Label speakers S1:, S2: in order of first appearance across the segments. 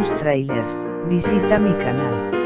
S1: tus tráilers, visita mi canal.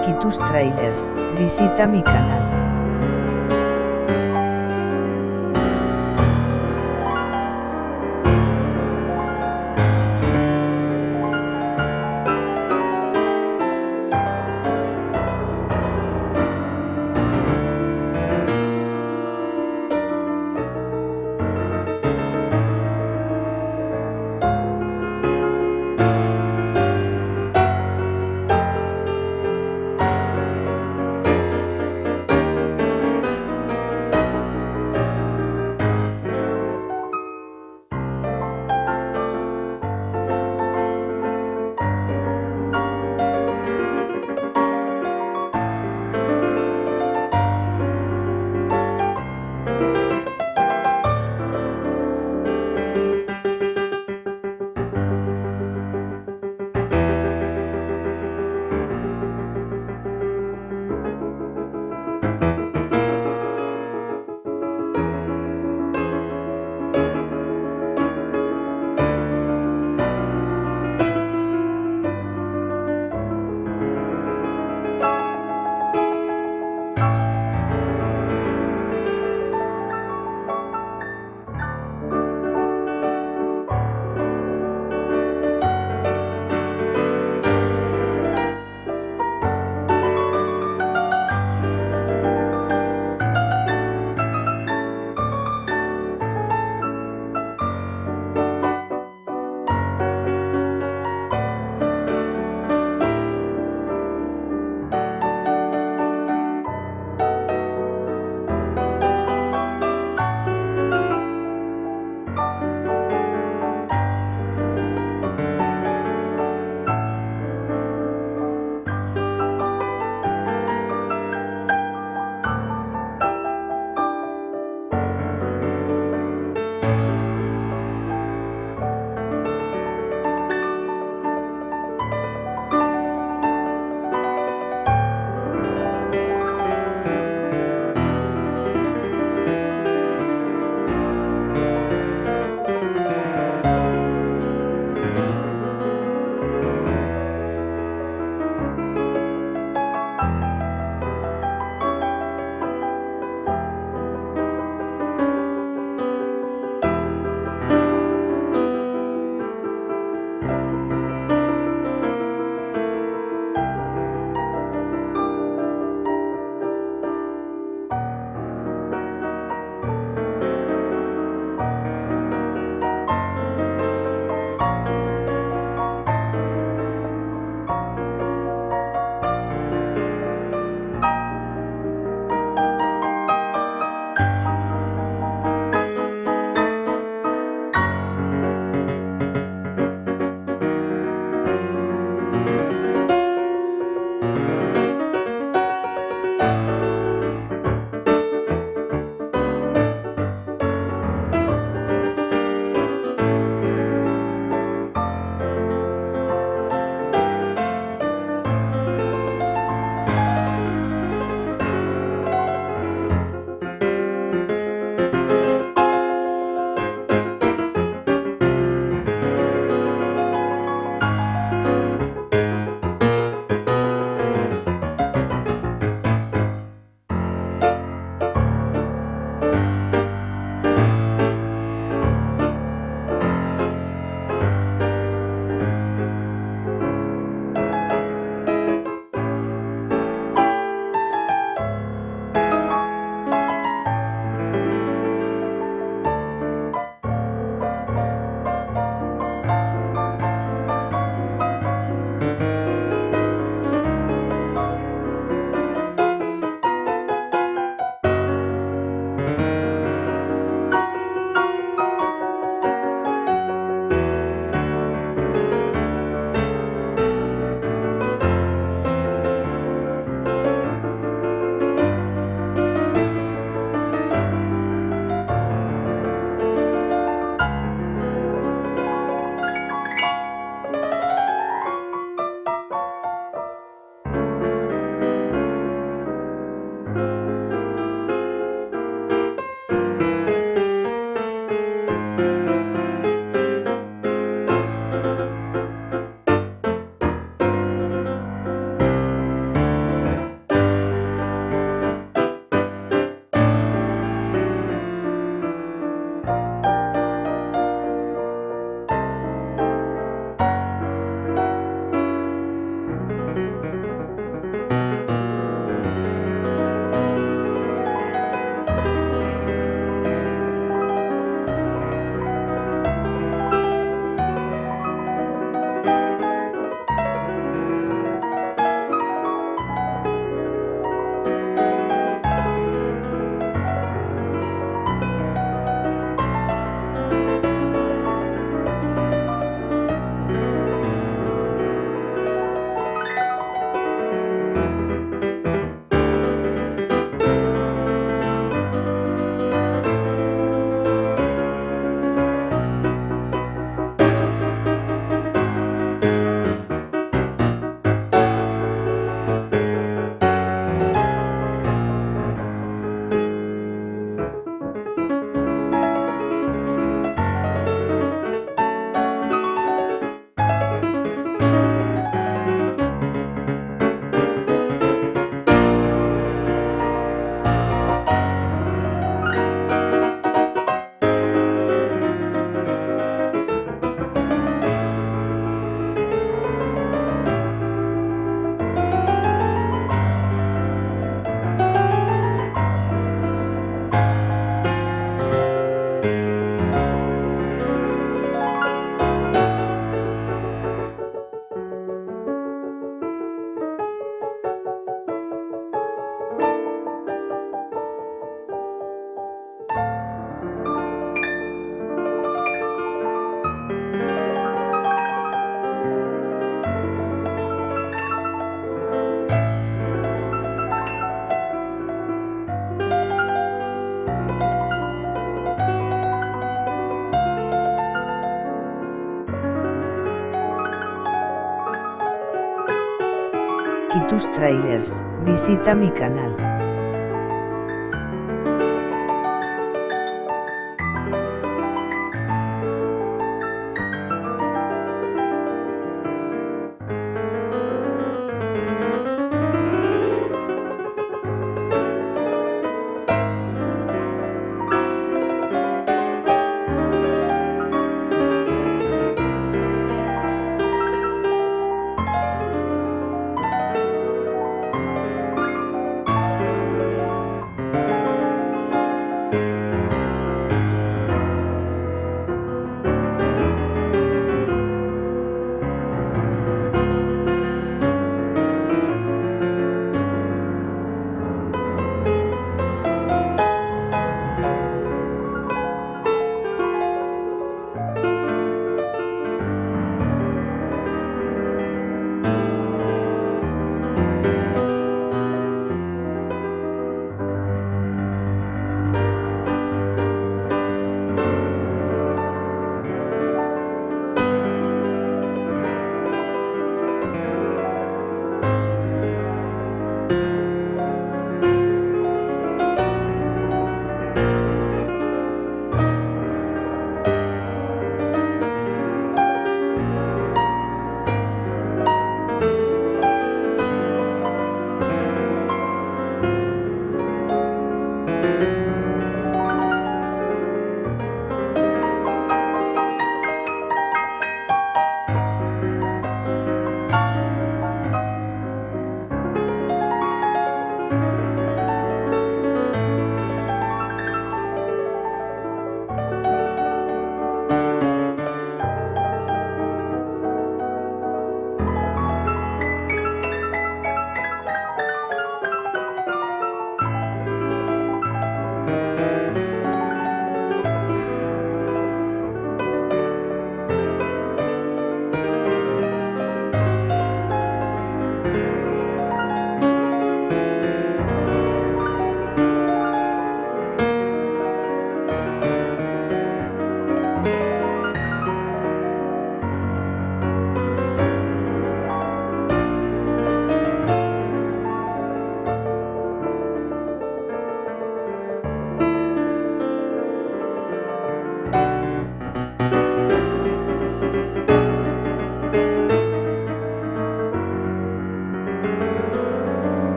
S1: aquí tus trailers, visita mi canal. aquí tus trailers, visita mi canal.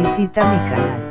S1: visita mi canal.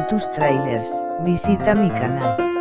S1: tus tráilers, visita mi canal.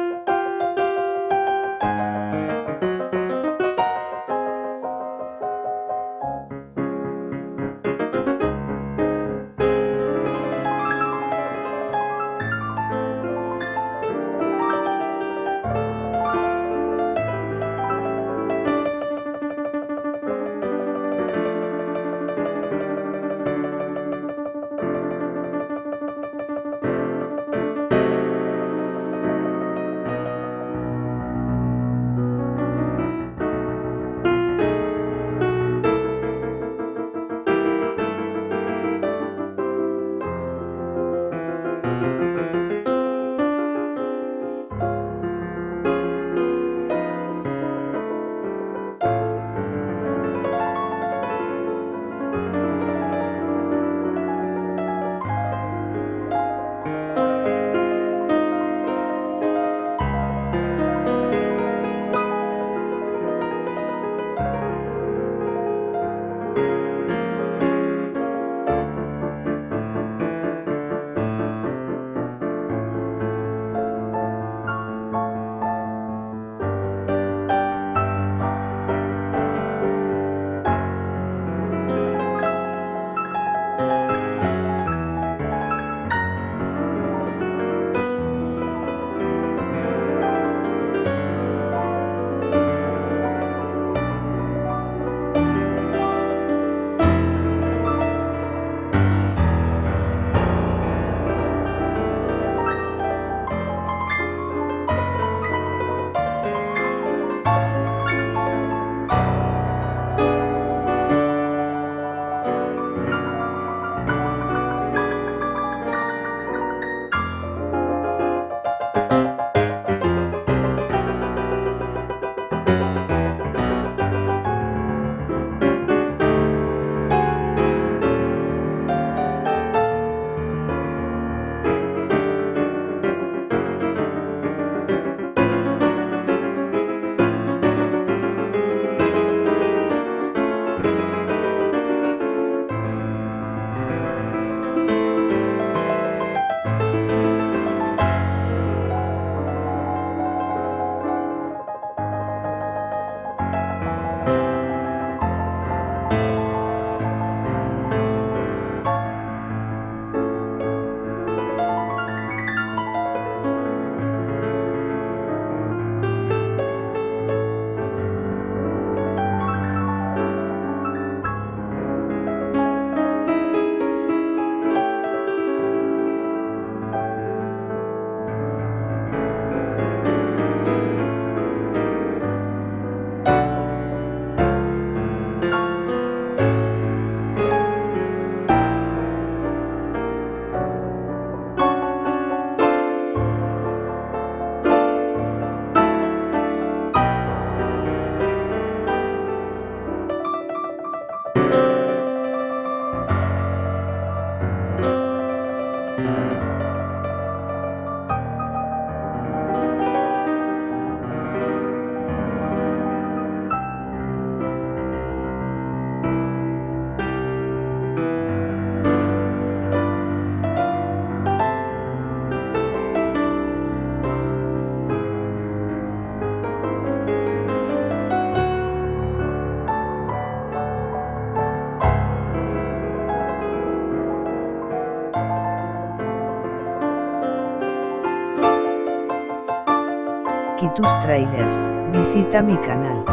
S1: Tus tráilers, visita mi canal.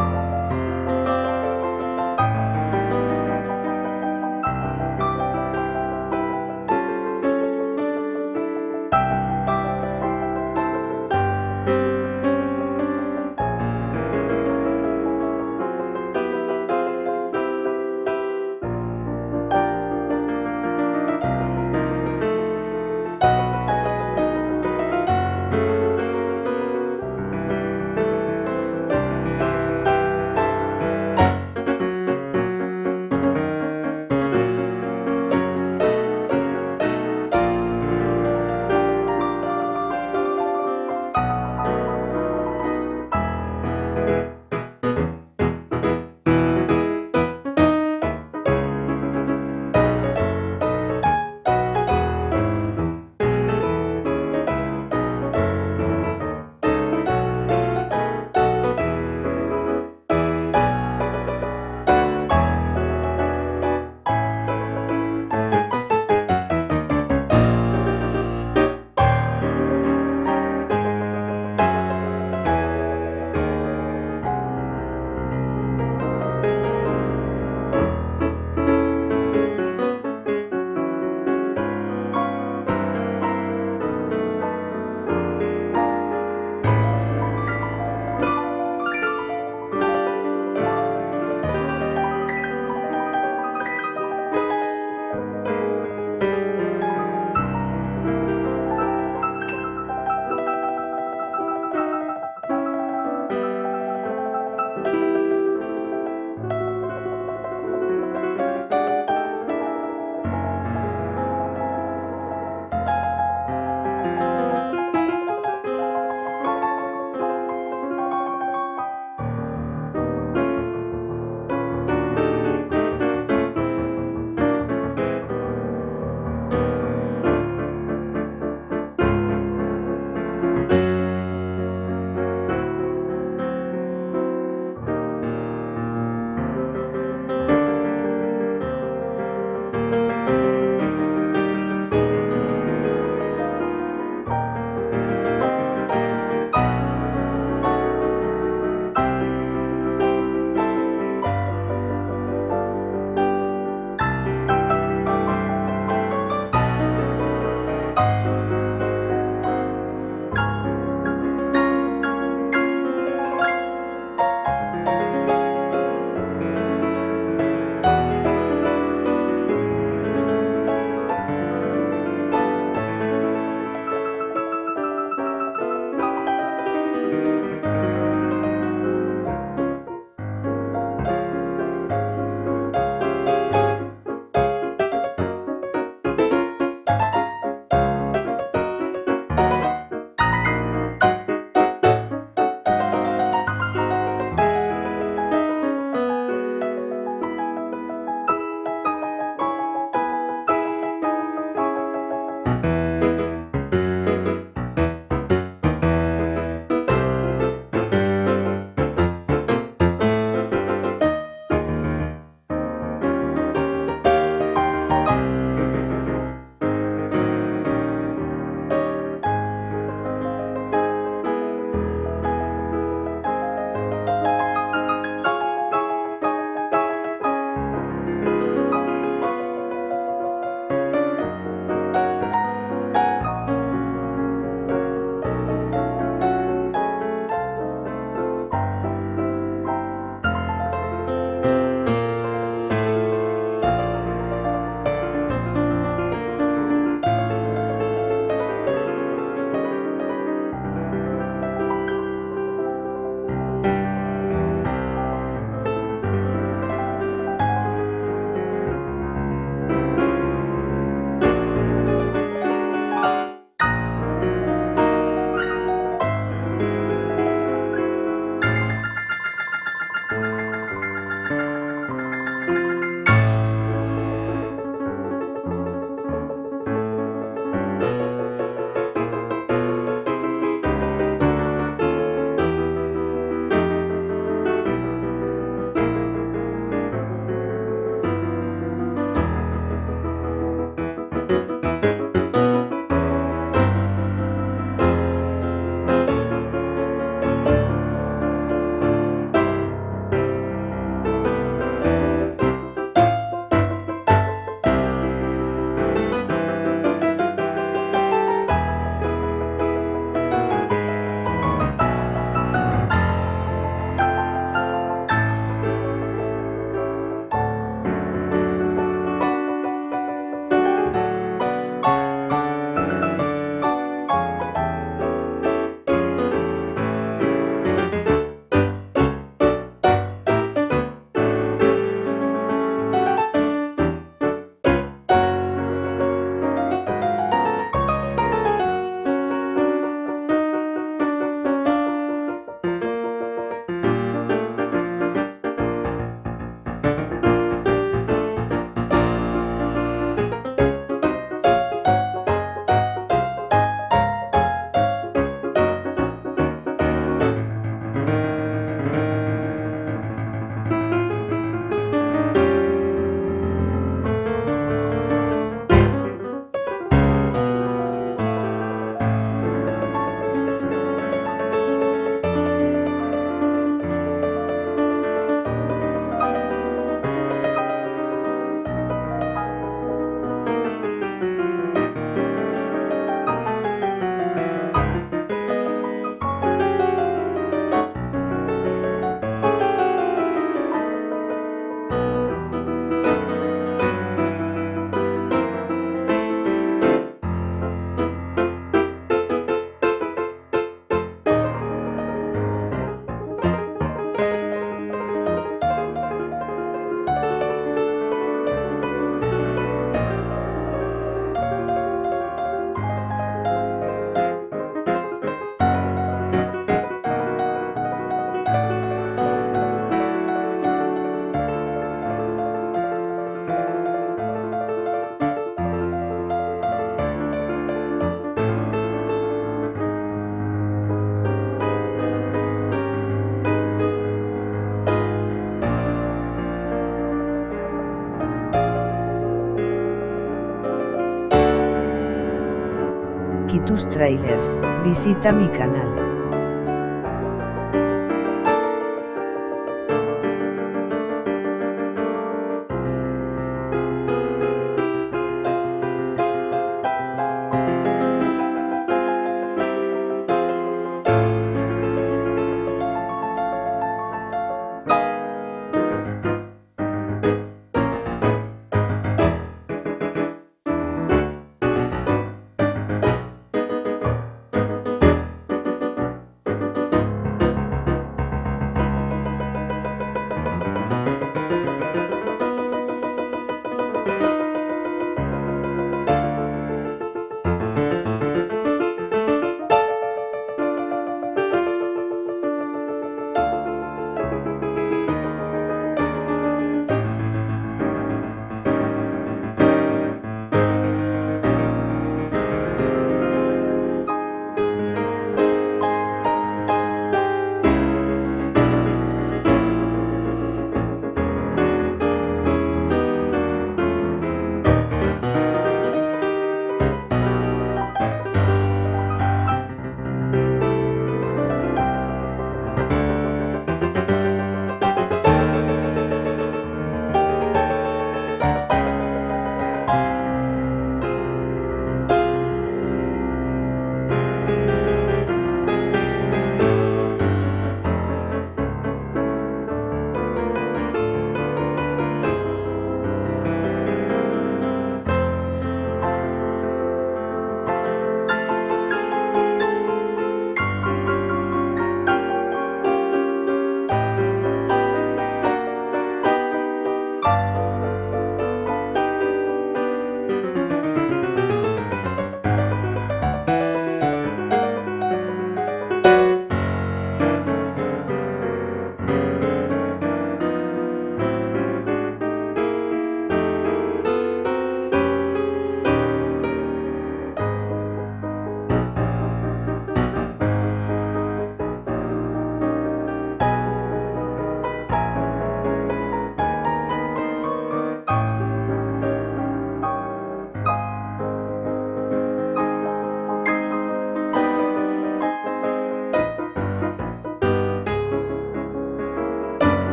S1: aquí tus trailers, visita mi canal.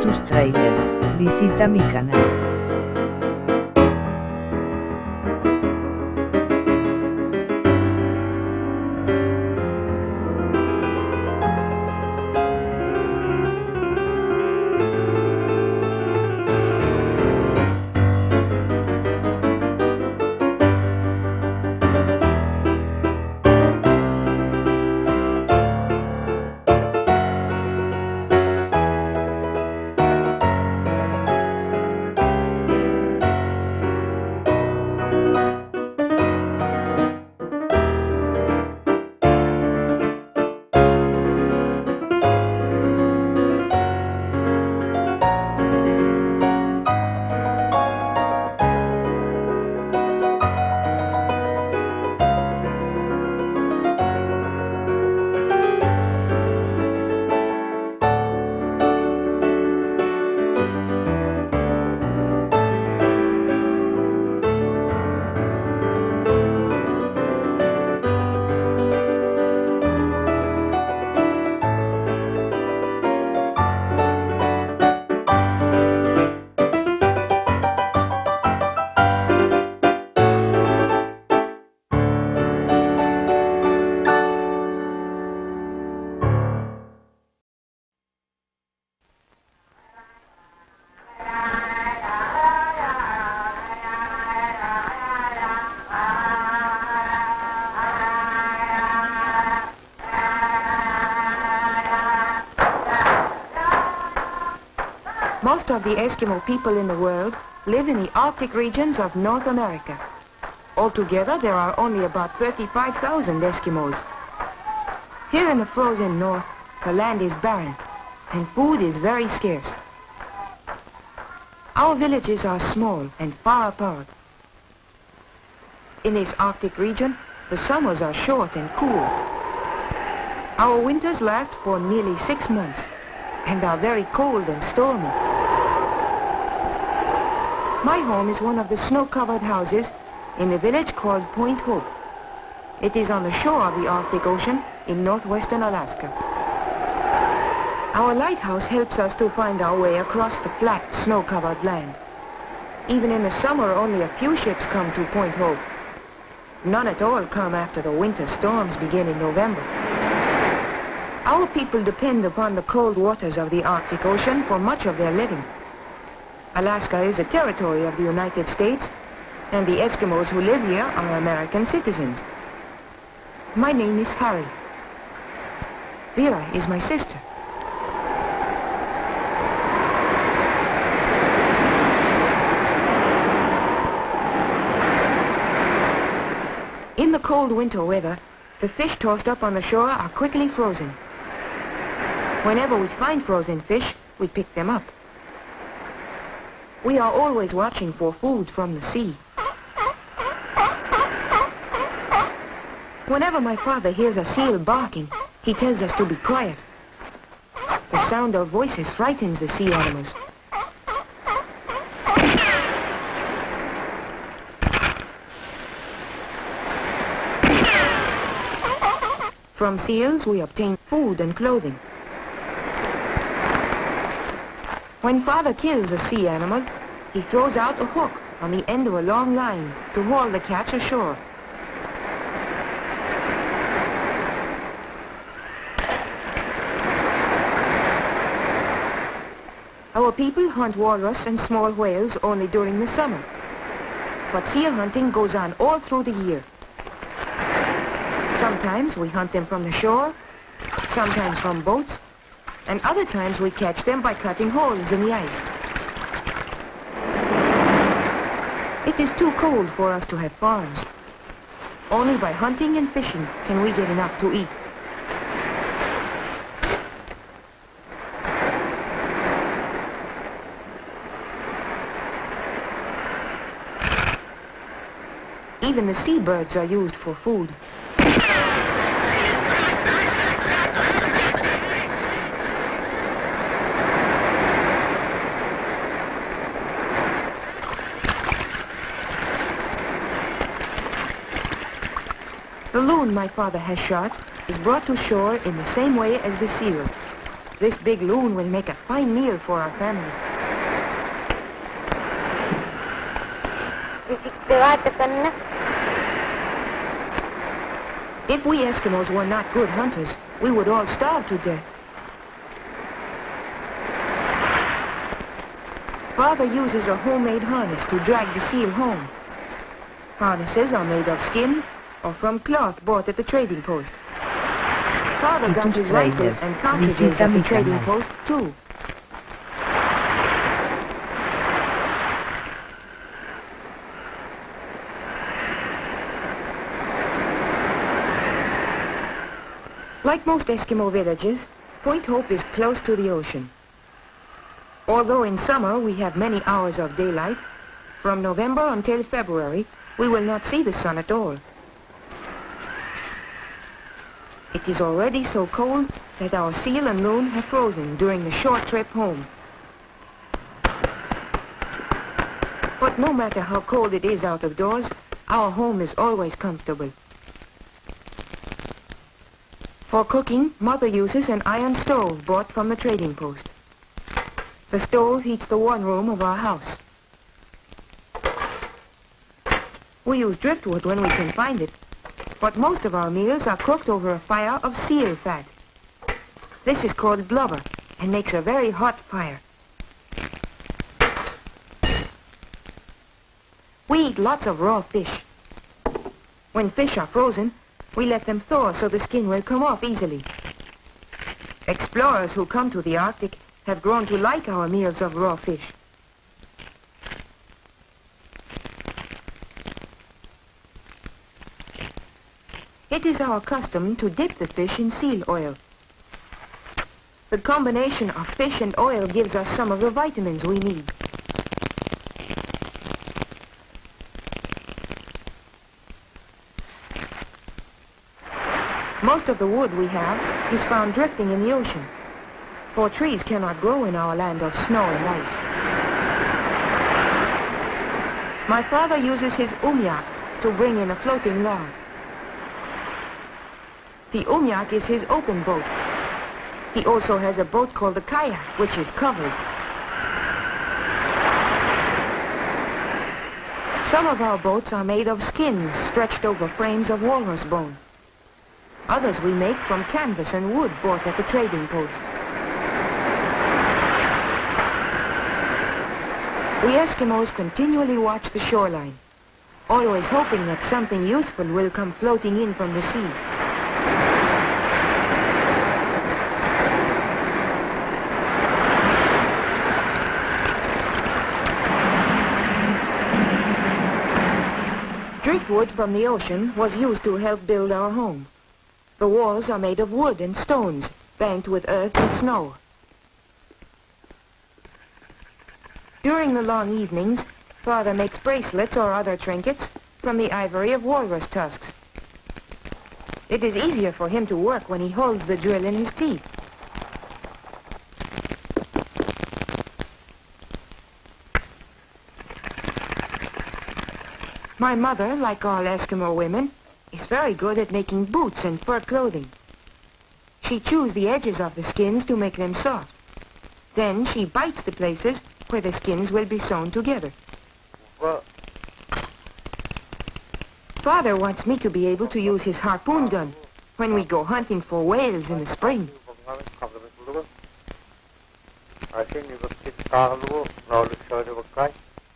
S1: tus trailers, visita mi canal.
S2: Most of the Eskimo people in the world live in the Arctic regions of North America. Altogether, there are only about 35,000 Eskimos. Here in the frozen north, the land is barren, and food is very scarce. Our villages are small and far apart. In this Arctic region, the summers are short and cool. Our winters last for nearly 6 months, and are very cold and stormy. My home is one of the snow-covered houses in a village called Point Hope. It is on the shore of the Arctic Ocean in northwestern Alaska. Our lighthouse helps us to find our way across the flat, snow-covered land. Even in the summer, only a few ships come to Point Hope. None at all come after the winter storms begin in November. Our people depend upon the cold waters of the Arctic Ocean for much of their living. Alaska is a territory of the United States, and the Eskimos who live here are American citizens. My name is Harry. Vera is my sister. In the cold winter weather, the fish tossed up on the shore are quickly frozen. Whenever we find frozen fish, we pick them up. We are always watching for food from the sea. Whenever my father hears a seal barking, he tells us to be quiet. The sound of voices frightens the sea animals. From seals, we obtain food and clothing. When father kills a sea animal, he throws out a hook on the end of a long line to haul the catch ashore. Our people hunt walrus and small whales only during the summer, but seal hunting goes on all through the year. Sometimes we hunt them from the shore, sometimes from boats, and other times we catch them by cutting holes in the ice. It is too cold for us to have farms. Only by hunting and fishing can we get enough to eat. Even the seabirds are used for food. The loon my father has shot is brought to shore in the same way as the seal. This big loon will make a fine meal for our family. If we Eskimos were not good hunters, we would all starve to death. Father uses a homemade harness to drag the seal home. Harnesses are made of skin or from cloth bought at the trading post. Father got his rifles and cartridges at the trading post too. Like most Eskimo villages, Point Hope is close to the ocean. Although in summer we have many hours of daylight, from November until February, we will not see the sun at all. It is already so cold that our seal and loon have frozen during the short trip home. But no matter how cold it is out of doors, our home is always comfortable. For cooking, Mother uses an iron stove bought from the trading post. The stove heats the one room of our house. We use driftwood when we can find it, but most of our meals are cooked over a fire of seal fat. This is called blubber and makes a very hot fire. We eat lots of raw fish. When fish are frozen, we let them thaw so the skin will come off easily. Explorers who come to the Arctic have grown to like our meals of raw fish. It is our custom to dip the fish in seal oil. The combination of fish and oil gives us some of the vitamins we need. Most of the wood we have is found drifting in the ocean, for trees cannot grow in our land of snow and ice. My father uses his umyak to bring in a floating log. The umyak is his open boat. He also has a boat called the kayak, which is covered. Some of our boats are made of skins stretched over frames of walrus bone. Others we make from canvas and wood bought at the trading post. We Eskimos continually watch the shoreline, always hoping that something useful will come floating in from the sea. Driftwood from the ocean was used to help build our home. The walls are made of wood and stones, banked with earth and snow. During the long evenings, Father makes bracelets or other trinkets from the ivory of walrus tusks. It is easier for him to work when he holds the drill in his teeth. My mother, like all Eskimo women, is very good at making boots and fur clothing. She chews the edges of the skins to make them soft. Then she bites the places where the skins will be sewn together. Father wants me to be able to use his harpoon gun when we go hunting for whales in the spring.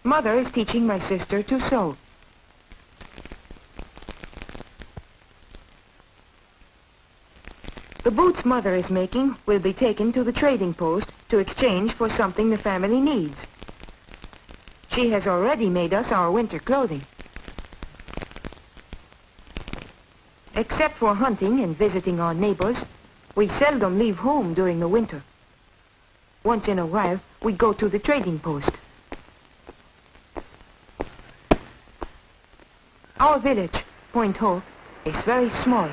S2: Mother is teaching my sister to sew. The boots Mother is making will be taken to the trading post to exchange for something the family needs. She has already made us our winter clothing. Except for hunting and visiting our neighbors, we seldom leave home during the winter. Once in a while, we go to the trading post. Our village, Point Hope, is very small,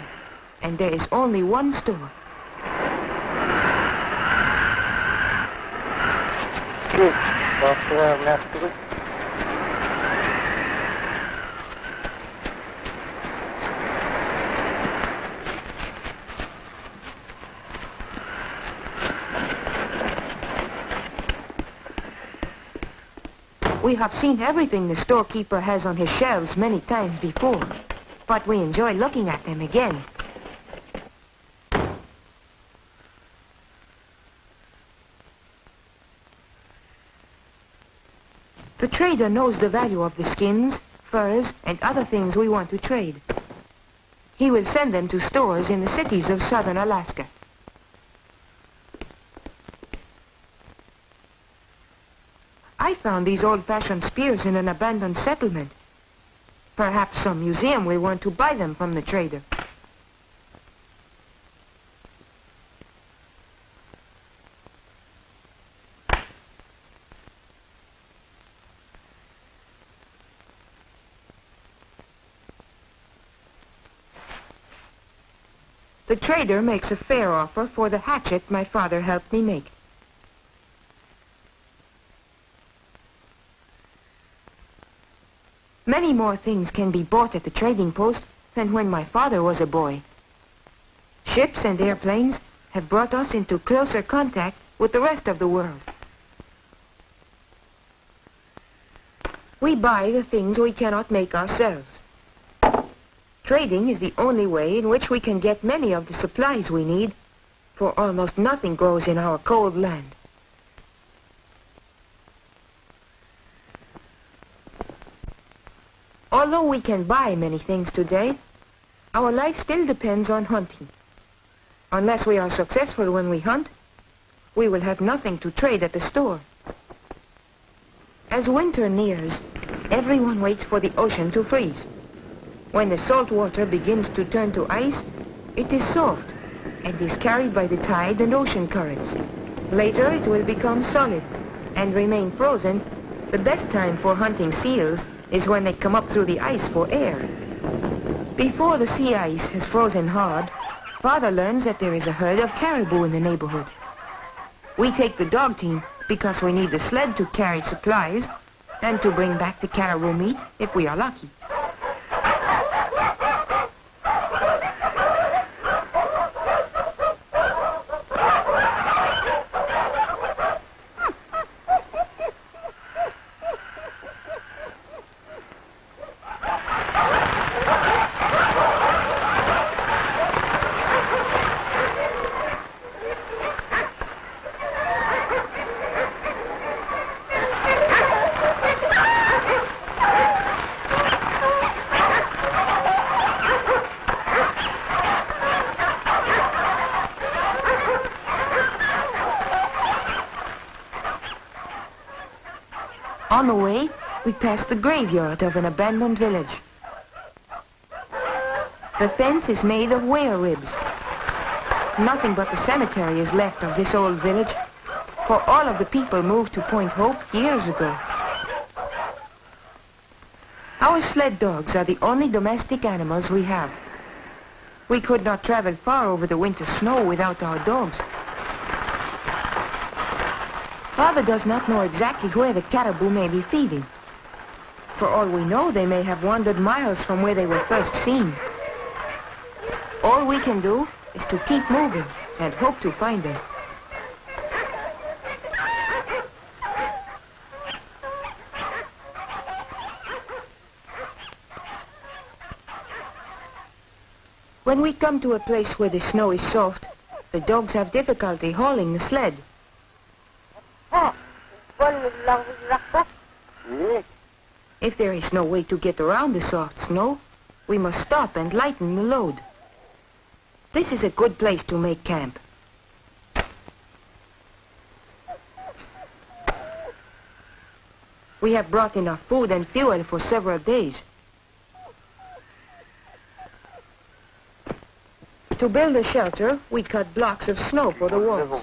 S2: and there is only one store. We have seen everything the storekeeper has on his shelves many times before, but we enjoy looking at them again. The trader knows the value of the skins, furs, and other things we want to trade. He will send them to stores in the cities of southern Alaska. I found these old-fashioned spears in an abandoned settlement. Perhaps some museum will want to buy them from the trader. The trader makes a fair offer for the hatchet my father helped me make. Many more things can be bought at the trading post than when my father was a boy. Ships and airplanes have brought us into closer contact with the rest of the world. We buy the things we cannot make ourselves. Trading is the only way in which we can get many of the supplies we need, for almost nothing grows in our cold land. Although we can buy many things today, our life still depends on hunting. Unless we are successful when we hunt, we will have nothing to trade at the store. As winter nears, everyone waits for the ocean to freeze. When the salt water begins to turn to ice, it is soft and is carried by the tide and ocean currents. Later it will become solid and remain frozen. The best time for hunting seals is when they come up through the ice for air. Before the sea ice has frozen hard, Father learns that there is a herd of caribou in the neighborhood. We take the dog team because we need the sled to carry supplies and to bring back the caribou meat if we are lucky. On the way, we pass the graveyard of an abandoned village. The fence is made of whale ribs. Nothing but the cemetery is left of this old village, for all of the people moved to Point Hope years ago. Our sled dogs are the only domestic animals we have. We could not travel far over the winter snow without our dogs. Father does not know exactly where the caribou may be feeding. For all we know, they may have wandered miles from where they were first seen. All we can do is to keep moving and hope to find them. When we come to a place where the snow is soft, the dogs have difficulty hauling the sled. If there is no way to get around the soft snow, we must stop and lighten the load. This is a good place to make camp. We have brought enough food and fuel for several days. To build a shelter, we cut blocks of snow for the walls.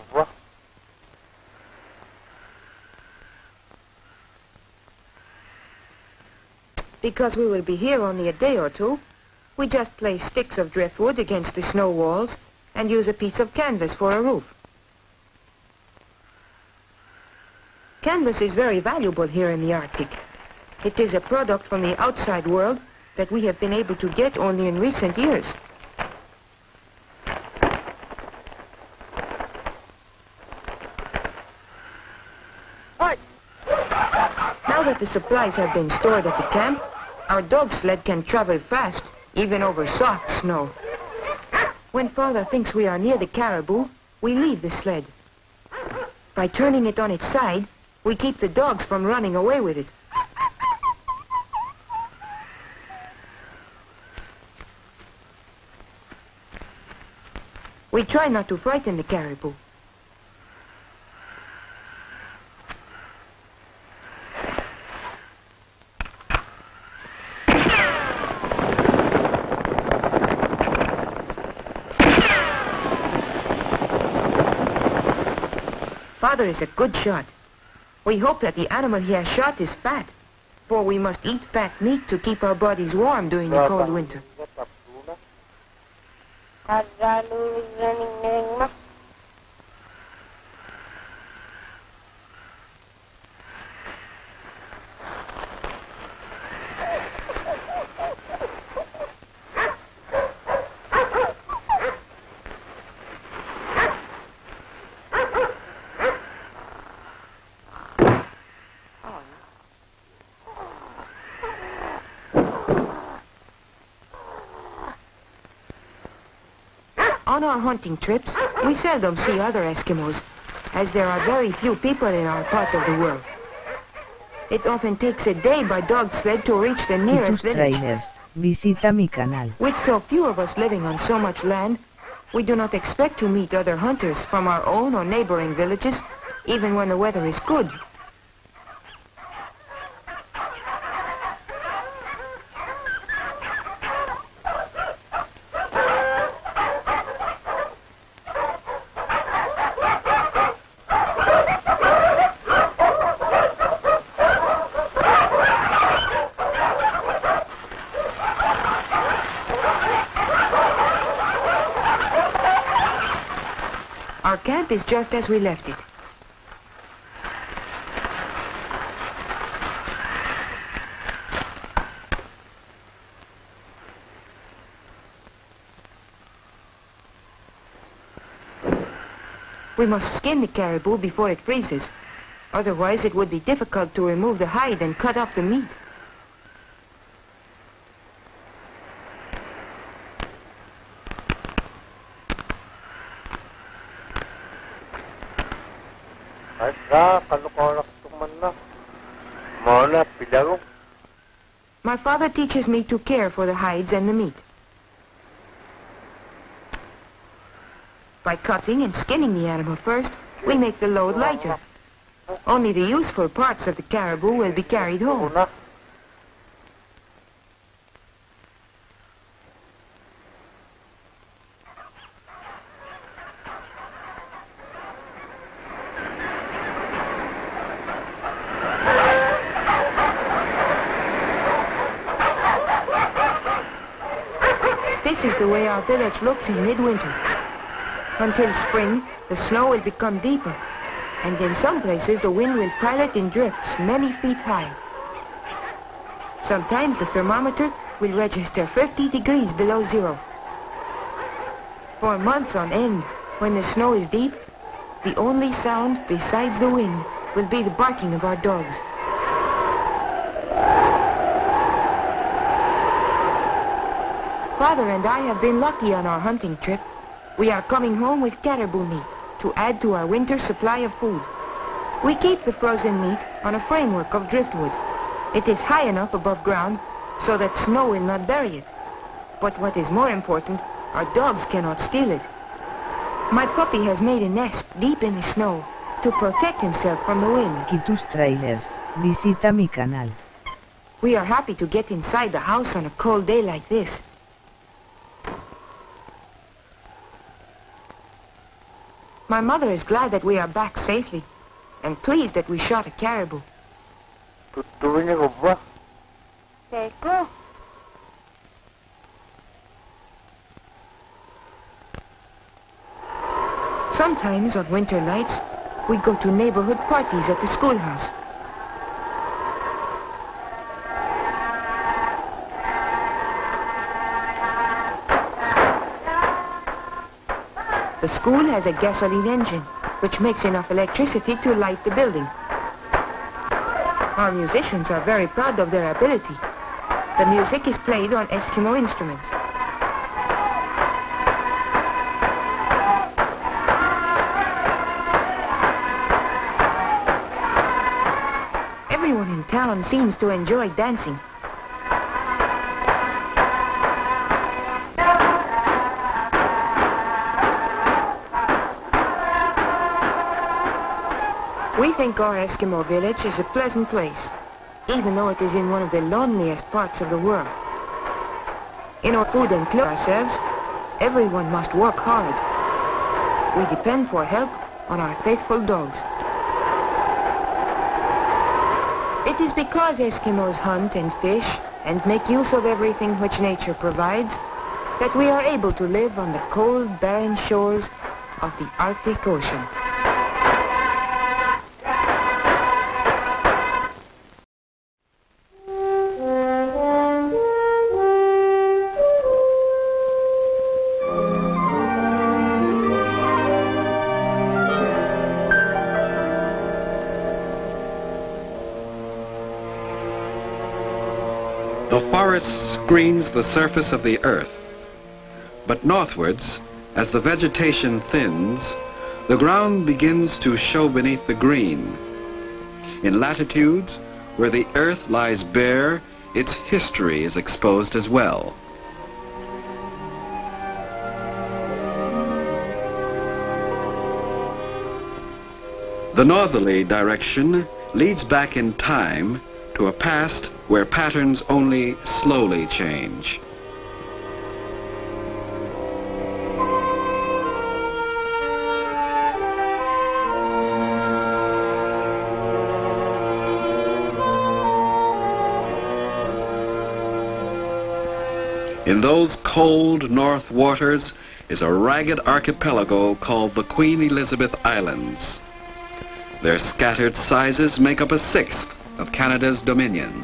S2: Because we will be here only a day or two, we just place sticks of driftwood against the snow walls and use a piece of canvas for a roof. Canvas is very valuable here in the Arctic. It is a product from the outside world that we have been able to get only in recent years. Now that the supplies have been stored at the camp, our dog sled can travel fast, even over soft snow. When Father thinks we are near the caribou, we leave the sled. By turning it on its side, we keep the dogs from running away with it. We try not to frighten the caribou. Father is a good shot. We hope that the animal he has shot is fat, for we must eat fat meat to keep our bodies warm during the cold winter. On our hunting trips, we seldom see other Eskimos, as there are very few people in our part of the world. It often takes a day by dog sled to reach the nearest village.
S1: Tráilers, visita mi canal.
S2: With so few of us living on so much land, we do not expect to meet other hunters from our own or neighboring villages, even when the weather is good. Our camp is just as we left it. We must skin the caribou before it freezes. Otherwise, it would be difficult to remove the hide and cut up the meat. My father teaches me to care for the hides and the meat. By cutting and skinning the animal first, we make the load lighter. Only the useful parts of the caribou will be carried home. This is the way our village looks in midwinter. Until spring, the snow will become deeper, and in some places the wind will pile it in drifts many feet high. Sometimes the thermometer will register 50 degrees below zero. For months on end, when the snow is deep, the only sound besides the wind will be the barking of our dogs. Father and I have been lucky on our hunting trip. We are coming home with caribou meat to add to our winter supply of food. We keep the frozen meat on a framework of driftwood. It is high enough above ground so that snow will not bury it. But what is more important, our dogs cannot steal it. My puppy has made a nest deep in the snow to protect himself from the wind.
S1: Tus trailers, visita mi canal.
S2: We are happy to get inside the house on a cold day like this. My mother is glad that we are back safely, and pleased that we shot a caribou. Sometimes on winter nights, we go to neighborhood parties at the schoolhouse. The school has a gasoline engine, which makes enough electricity to light the building. Our musicians are very proud of their ability. The music is played on Eskimo instruments. Everyone in town seems to enjoy dancing. We think our Eskimo village is a pleasant place, even though it is in one of the loneliest parts of the world. In our food and clothes ourselves, everyone must work hard. We depend for help on our faithful dogs. It is because Eskimos hunt and fish and make use of everything which nature provides that we are able to live on the cold, barren shores of the Arctic Ocean.
S3: The forest screens the surface of the earth, but northwards, as the vegetation thins, the ground begins to show beneath the green. In latitudes where the earth lies bare, its history is exposed as well. The northerly direction leads back in time to a past where patterns only slowly change. In those cold north waters is a ragged archipelago called the Queen Elizabeth Islands. Their scattered sizes make up a sixth of Canada's dominion.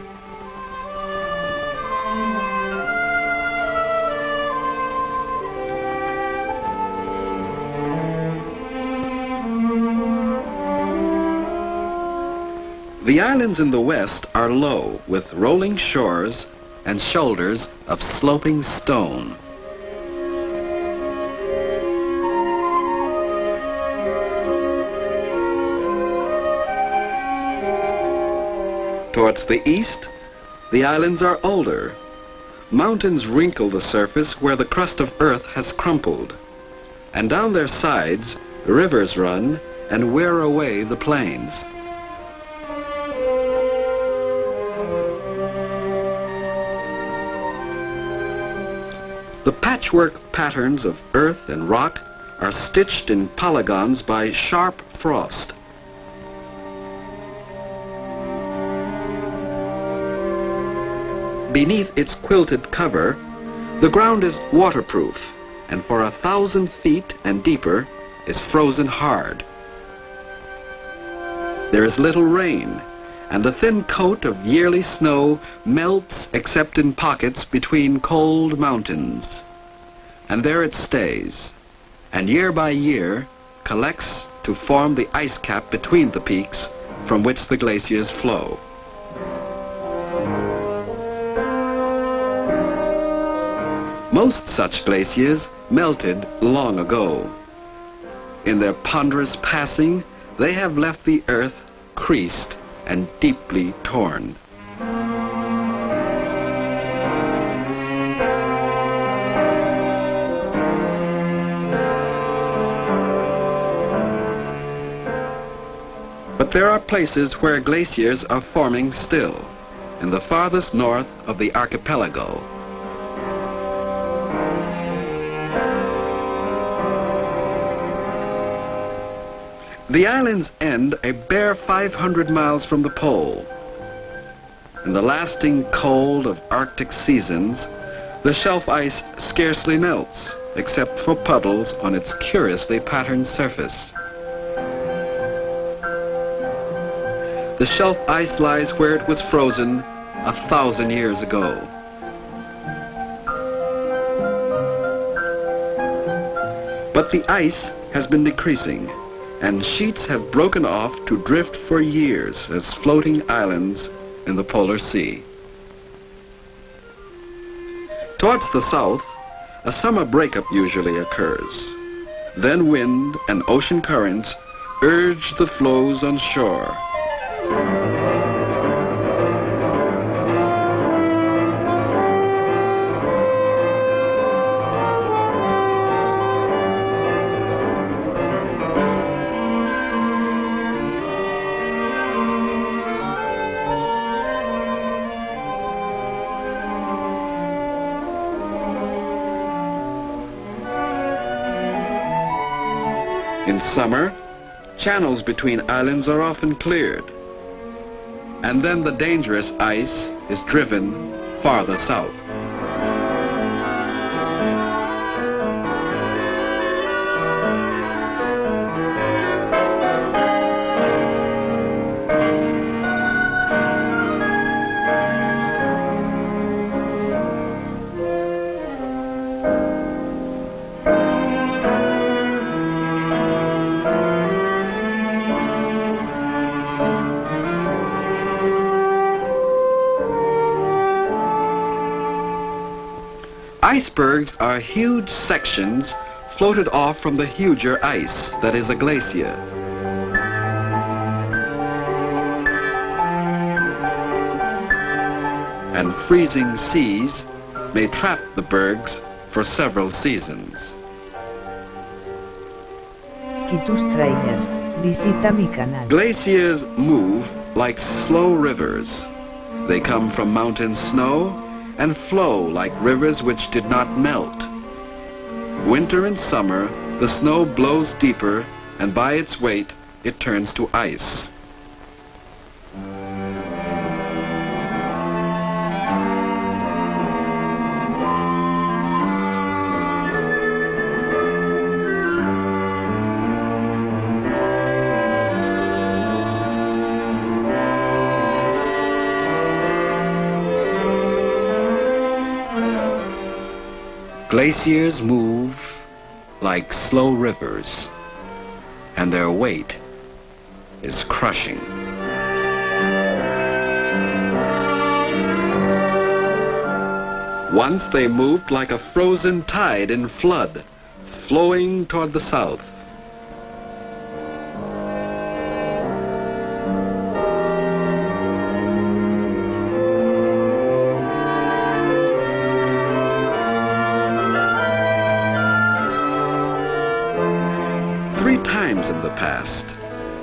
S3: The islands in the west are low, with rolling shores and shoulders of sloping stone. Towards the east, the islands are older. Mountains wrinkle the surface where the crust of earth has crumpled, and down their sides, rivers run and wear away the plains. The patchwork patterns of earth and rock are stitched in polygons by sharp frost. Beneath its quilted cover, the ground is waterproof, and for 1,000 feet and deeper is frozen hard. There is little rain, and the thin coat of yearly snow melts except in pockets between cold mountains. And there it stays, and year by year collects to form the ice cap between the peaks from which the glaciers flow. Most such glaciers melted long ago. In their ponderous passing, they have left the earth creased and deeply torn. But there are places where glaciers are forming still, in the farthest north of the archipelago. The islands end a bare 500 miles from the pole. In the lasting cold of Arctic seasons, the shelf ice scarcely melts, except for puddles on its curiously patterned surface. The shelf ice lies where it was frozen 1,000 years ago. But the ice has been decreasing, and sheets have broken off to drift for years as floating islands in the polar sea. Towards the south, a summer breakup usually occurs. Then wind and ocean currents urge the floes on shore. In summer, channels between islands are often cleared, and then the dangerous ice is driven farther south. Icebergs are huge sections floated off from the huger ice that is a glacier. And freezing seas may trap the bergs for several seasons.
S1: Quitus Trailers, visita mi canal.
S3: Glaciers move like slow rivers. They come from mountain snow and flow like rivers which did not melt. Winter and summer, the snow blows deeper, and by its weight, it turns to ice. Glaciers move like slow rivers, and their weight is crushing. Once they moved like a frozen tide in flood, flowing toward the south. Three times in the past,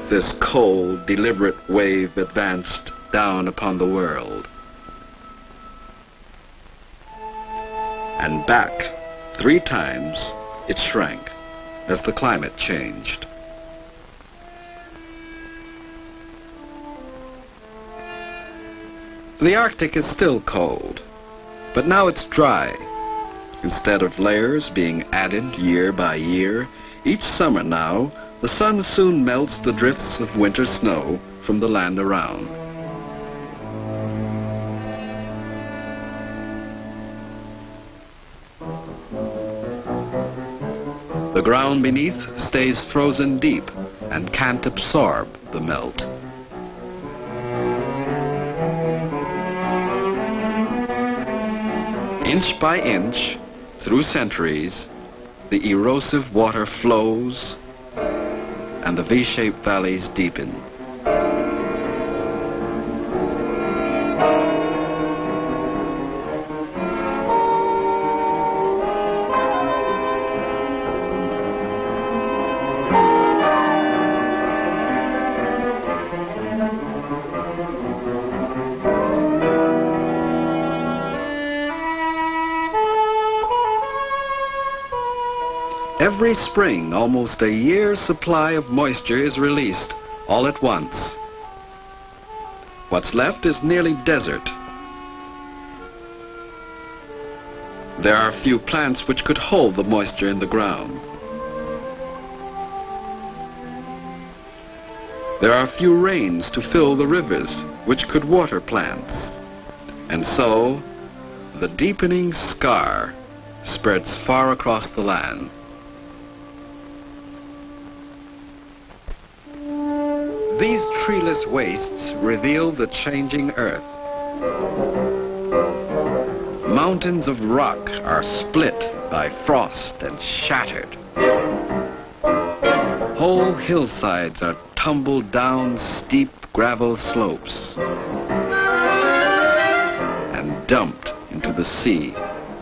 S3: this cold, deliberate wave advanced down upon the world. And back, 3 times, it shrank as the climate changed. The Arctic is still cold, but now it's dry. Instead of layers being added year by year, each summer now, the sun soon melts the drifts of winter snow from the land around. The ground beneath stays frozen deep and can't absorb the melt. Inch by inch, through centuries, the erosive water flows and the V-shaped valleys deepen. Every spring, almost a year's supply of moisture is released all at once. What's left is nearly desert. There are few plants which could hold the moisture in the ground. There are few rains to fill the rivers which could water plants. And so, the deepening scar spreads far across the land. These treeless wastes reveal the changing earth. Mountains of rock are split by frost and shattered. Whole hillsides are tumbled down steep gravel slopes and dumped into the sea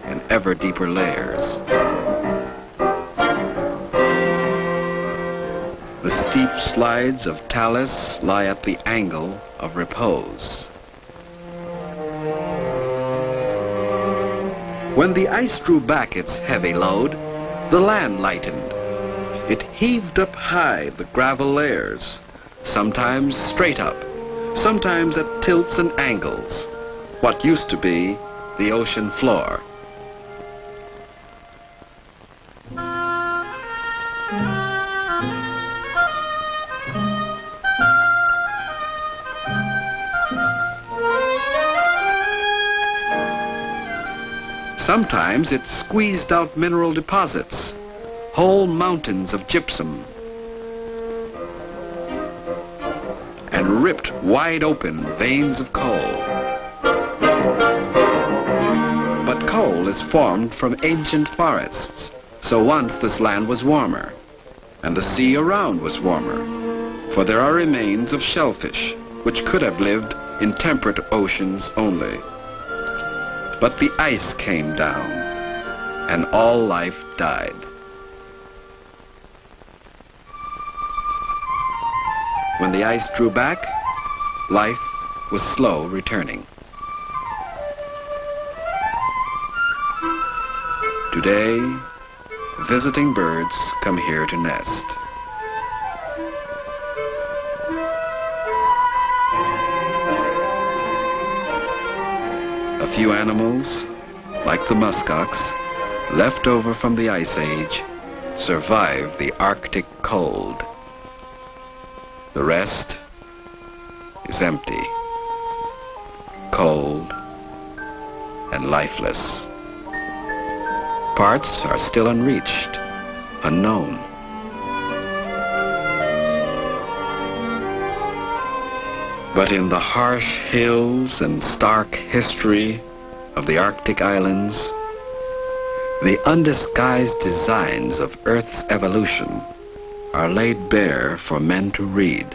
S3: in ever deeper layers. The steep slides of talus lie at the angle of repose. When the ice drew back its heavy load, the land lightened. It heaved up high the gravel layers, sometimes straight up, sometimes at tilts and angles, what used to be the ocean floor. Sometimes it squeezed out mineral deposits, whole mountains of gypsum, and ripped wide open veins of coal. But coal is formed from ancient forests, so once this land was warmer, and the sea around was warmer, for there are remains of shellfish which could have lived in temperate oceans only. But the ice came down, and all life died. When the ice drew back, life was slow returning. Today, visiting birds come here to nest. A few animals, like the muskox, left over from the Ice Age, survive the Arctic cold. The rest is empty, cold, and lifeless. Parts are still unreached, unknown. But in the harsh hills and stark history of the Arctic islands, the undisguised designs of Earth's evolution are laid bare for men to read.